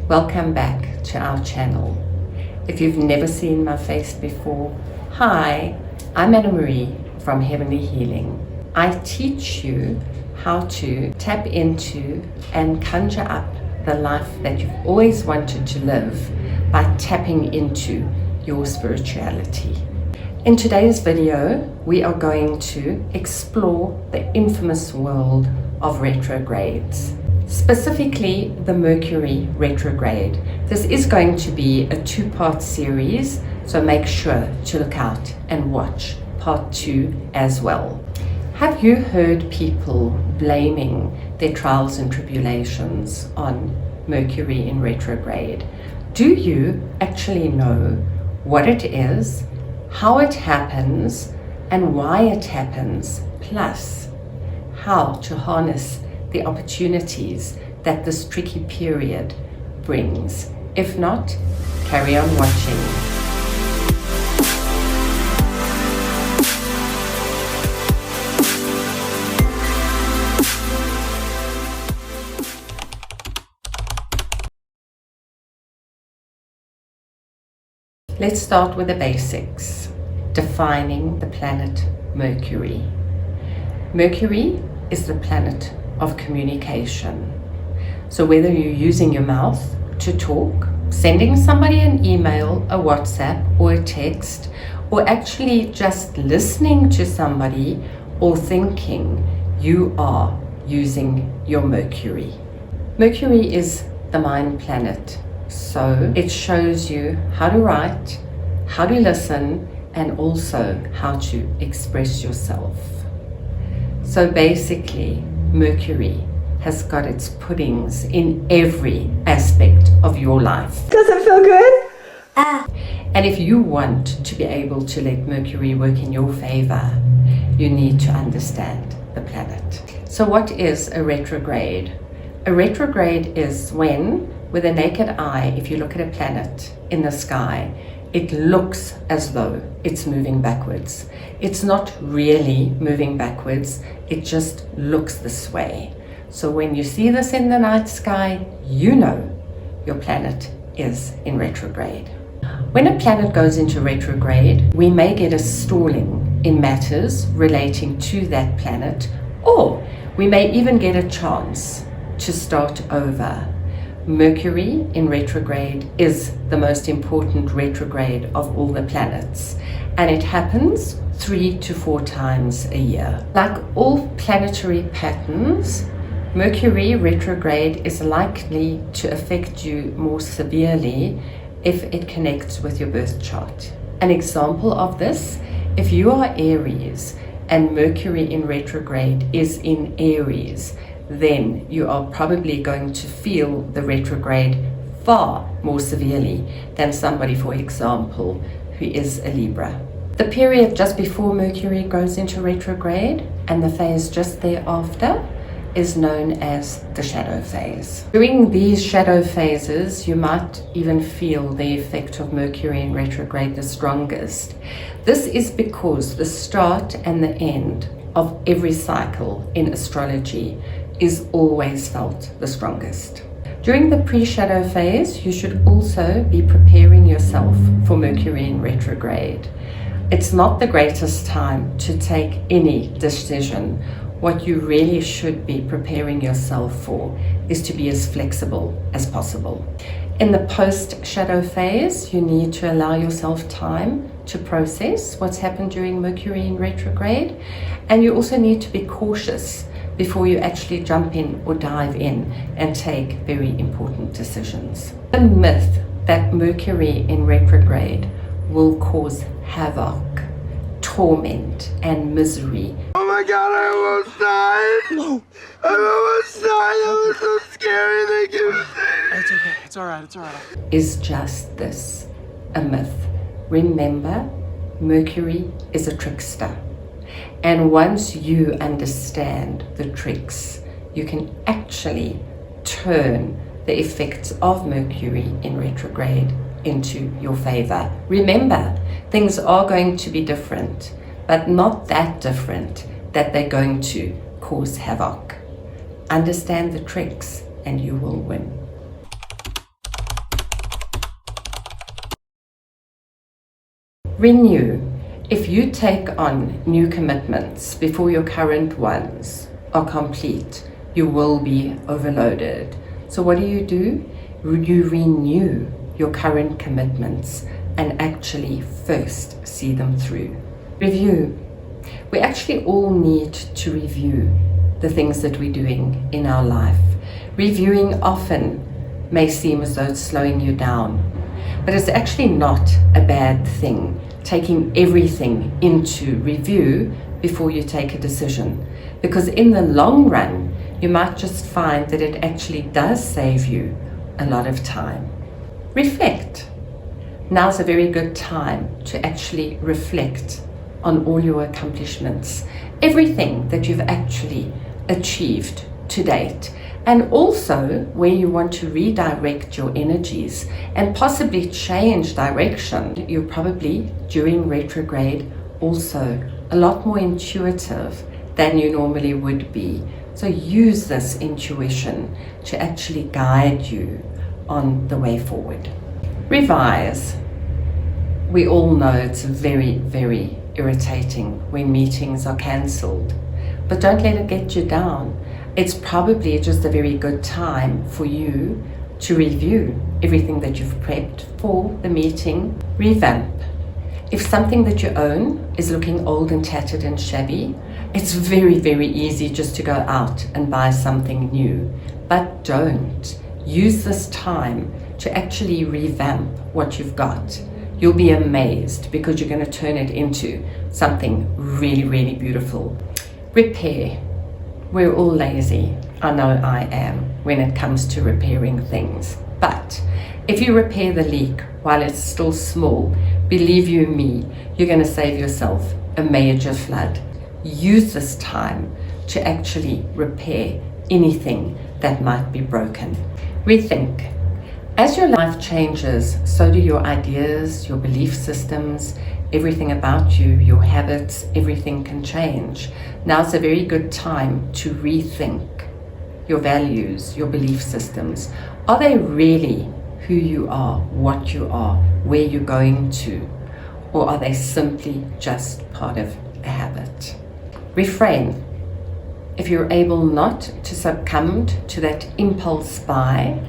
Welcome back to our channel. If you've never seen my face before, hi, I'm Anna-Marie from Heavenly Healing. I teach you how to tap into and conjure up the life that you've always wanted to live by tapping into your spirituality. In today's video, we are going to explore the infamous world of retrogrades. Specifically, the Mercury Retrograde. This is going to be a two-part series, so make sure to look out and watch part 2 as well. Have you heard people blaming their trials and tribulations on Mercury in retrograde? Do you actually know what it is, how it happens, and why it happens, plus how to harness the opportunities that this tricky period brings? If not, carry on watching. Let's start with the basics, defining the planet Mercury. Mercury is the planet of communication. So whether you're using your mouth to talk, sending somebody an email, a WhatsApp, or a text, or actually just listening to somebody or thinking, you are using your Mercury. Mercury is the mind planet. So it shows you how to write, how to listen, and also how to express yourself. So basically, Mercury has got its puddings in every aspect of your life. Does it feel good? And if you want to be able to let Mercury work in your favor, you need to understand the planet. So what is a retrograde? A retrograde is when, with a naked eye, if you look at a planet in the sky, it looks as though it's moving backwards. It's not really moving backwards, it just looks this way. So when you see this in the night sky, you know your planet is in retrograde. When a planet goes into retrograde, we may get a stalling in matters relating to that planet, or we may even get a chance to start over. Mercury in retrograde is the most important retrograde of all the planets, and it happens 3 to 4 times a year. Like all planetary patterns, Mercury retrograde is likely to affect you more severely if it connects with your birth chart. An example of this, if you are Aries and Mercury in retrograde is in Aries, then you are probably going to feel the retrograde far more severely than somebody, for example, who is a Libra. The period just before Mercury goes into retrograde and the phase just thereafter is known as the shadow phase. During these shadow phases, you might even feel the effect of Mercury in retrograde the strongest. This is because the start and the end of every cycle in astrology is always felt the strongest. During the pre-shadow phase, you should also be preparing yourself for Mercury in retrograde. It's not the greatest time to take any decision. What you really should be preparing yourself for is to be as flexible as possible. In the post-shadow phase, you need to allow yourself time to process what's happened during Mercury in retrograde, and you also need to be cautious before you actually jump in or dive in and take very important decisions. The myth that Mercury in retrograde will cause havoc, torment, and misery. Oh my God, I almost died. No. I almost died. That was so scary. Thank you. It's okay. It's all right. It's all right. Is just this, a myth. Remember, Mercury is a trickster. And once you understand the tricks, you can actually turn the effects of Mercury in retrograde into your favor. Remember, things are going to be different, but not that different that they're going to cause havoc. Understand the tricks and you will win. Renew. If you take on new commitments before your current ones are complete, you will be overloaded. So what do? You renew your current commitments and actually first see them through. Review. We actually all need to review the things that we're doing in our life. Reviewing often may seem as though it's slowing you down, but it's actually not a bad thing, taking everything into review before you take a decision, because in the long run you might just find that it actually does save you a lot of time. Reflect. Now's a very good time to actually reflect on all your accomplishments, everything that you've actually achieved to date, and also where you want to redirect your energies and possibly change direction. You're probably, during retrograde, also a lot more intuitive than you normally would be. So use this intuition to actually guide you on the way forward. Revise. We all know it's very, very irritating when meetings are cancelled, but don't let it get you down. It's probably just a very good time for you to review everything that you've prepped for the meeting. Revamp. If something that you own is looking old and tattered and shabby, it's very, very easy just to go out and buy something new. But don't. Use this time to actually revamp what you've got. You'll be amazed because you're going to turn it into something really, really beautiful. Repair. We're all lazy. I know I am when it comes to repairing things. But if you repair the leak while it's still small, believe you me, you're going to save yourself a major flood. Use this time to actually repair anything that might be broken. Rethink. As your life changes, so do your ideas, your belief systems, everything about you, your habits, everything can change. Now's a very good time to rethink your values, your belief systems. Are they really who you are, what you are, where you're going to? Or are they simply just part of a habit? Refrain. If you're able not to succumb to that impulse buy,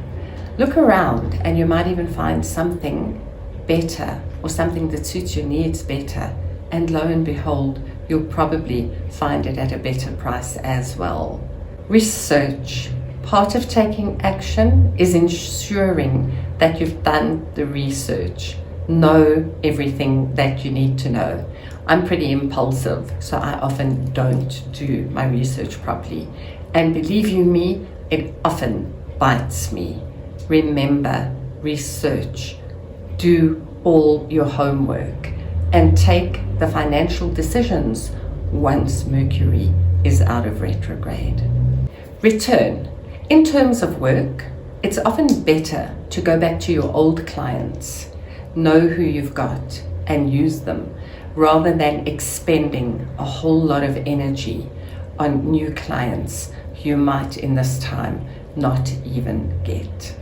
look around and you might even find something better or something that suits your needs better. And lo and behold, you'll probably find it at a better price as well. Research. Part of taking action is ensuring that you've done the research. Know everything that you need to know. I'm pretty impulsive, so I often don't do my research properly. And believe you me, it often bites me. Remember, research. Do all your homework and take the financial decisions once Mercury is out of retrograde. Return. In terms of work, it's often better to go back to your old clients, know who you've got and use them, rather than expending a whole lot of energy on new clients you might in this time not even get.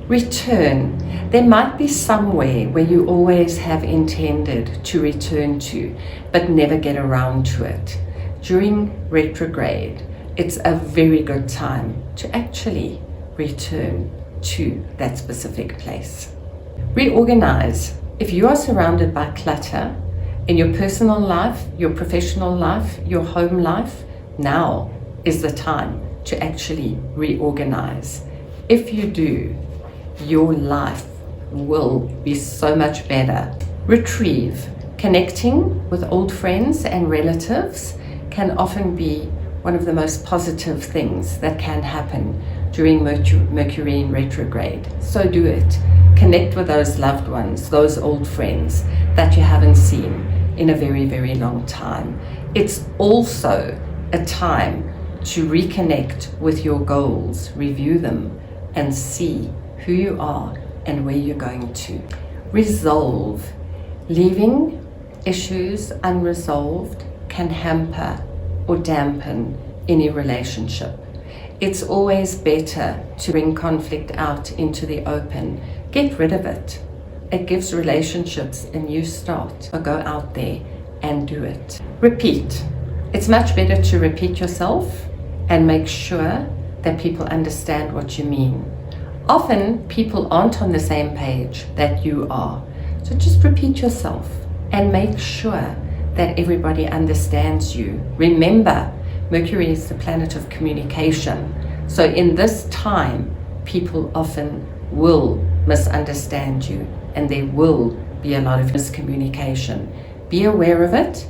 Return. There might be somewhere where you always have intended to return to, but never get around to it. During retrograde, it's a very good time to actually return to that specific place. Reorganize. If you are surrounded by clutter in your personal life, your professional life, your home life, now is the time to actually reorganize. If you do, your life will be so much better. Retrieve. Connecting with old friends and relatives can often be one of the most positive things that can happen during Mercury in retrograde. So do it. Connect with those loved ones, those old friends that you haven't seen in a very, very long time. It's also a time to reconnect with your goals, review them, and see who you are and where you're going to. Resolve. Leaving issues unresolved can hamper or dampen any relationship. It's always better to bring conflict out into the open. Get rid of it. It gives relationships a new start. So go out there and do it. Repeat. It's much better to repeat yourself and make sure that people understand what you mean. Often people aren't on the same page that you are. So just repeat yourself and make sure that everybody understands you. Remember, Mercury is the planet of communication. So in this time, people often will misunderstand you and there will be a lot of miscommunication. Be aware of it.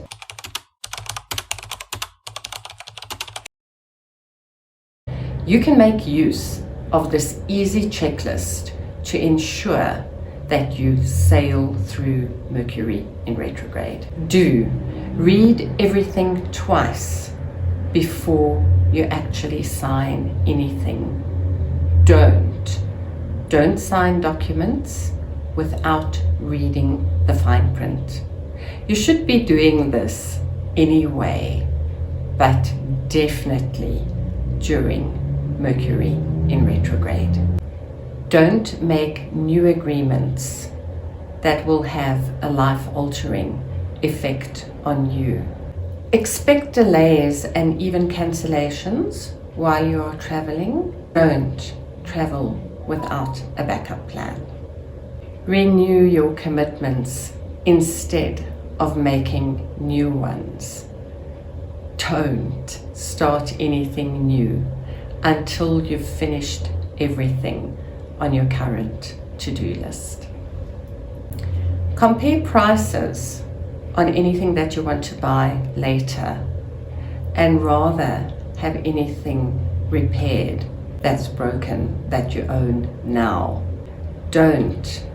You can make use of this easy checklist to ensure that you sail through Mercury in retrograde. Do read everything twice before you actually sign anything. Don't sign documents without reading the fine print. You should be doing this anyway, but definitely during Mercury in retrograde. Don't make new agreements that will have a life-altering effect on you. Expect delays and even cancellations while you are traveling. Don't travel without a backup plan. Renew your commitments instead of making new ones. Don't start anything new until you've finished everything on your current to-do list. Compare prices on anything that you want to buy later and rather have anything repaired that's broken that you own now. Don't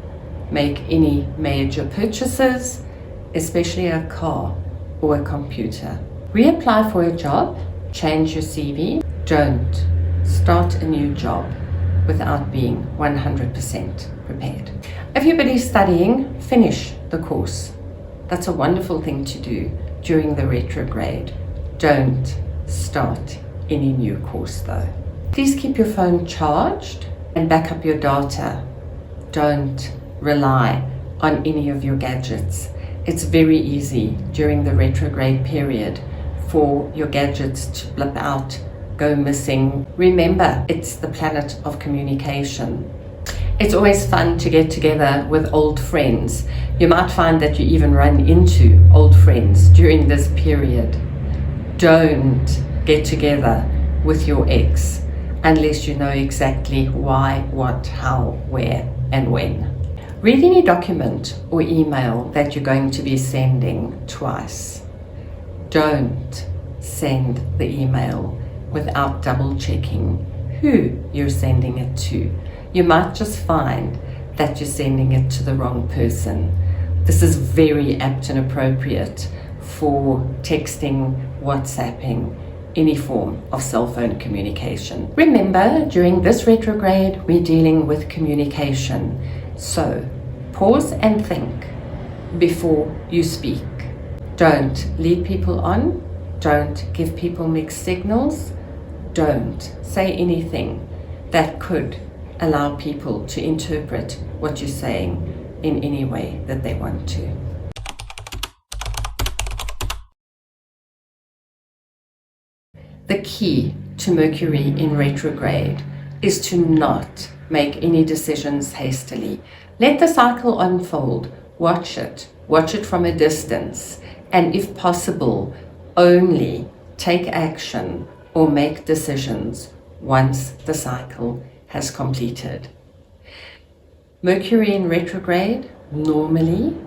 make any major purchases, especially a car or a computer. Reapply for a job, change your CV. Don't start a new job without being 100% prepared. If you're studying, finish the course. That's a wonderful thing to do during the retrograde. Don't start any new course though. Please keep your phone charged and back up your data. Don't rely on any of your gadgets. It's very easy during the retrograde period for your gadgets to blip out, go missing. Remember, it's the planet of communication. It's always fun to get together with old friends. You might find that you even run into old friends during this period. Don't get together with your ex unless you know exactly why, what, how, where, and when. Read any document or email that you're going to be sending twice. Don't send the email without double checking who you're sending it to. You might just find that you're sending it to the wrong person. This is very apt and appropriate for texting, WhatsApping, any form of cell phone communication. Remember, during this retrograde, we're dealing with communication. So pause and think before you speak. Don't lead people on. Don't give people mixed signals. Don't say anything that could allow people to interpret what you're saying in any way that they want to. The key to Mercury in retrograde is to not make any decisions hastily. Let the cycle unfold. Watch it from a distance, and if possible, only take action or make decisions once the cycle has completed. Mercury in retrograde normally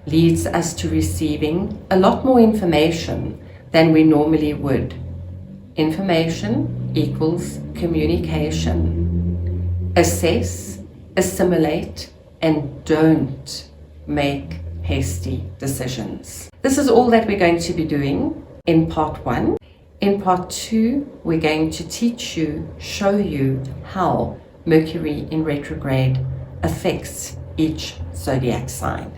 leads us to receiving a lot more information than we normally would. Information equals communication. Assess, assimilate, and don't make hasty decisions. This is all that we're going to be doing in part 1. In part 2, we're going to teach you, show you how Mercury in retrograde affects each zodiac sign.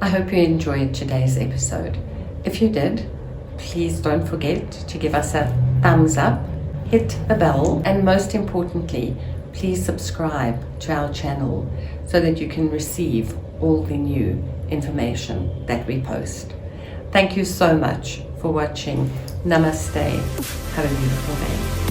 I hope you enjoyed today's episode. If you did, please don't forget to give us a thumbs up, hit the bell, and most importantly, please subscribe to our channel so that you can receive all the new information that we post. Thank you so much for watching. Namaste. Have a beautiful day.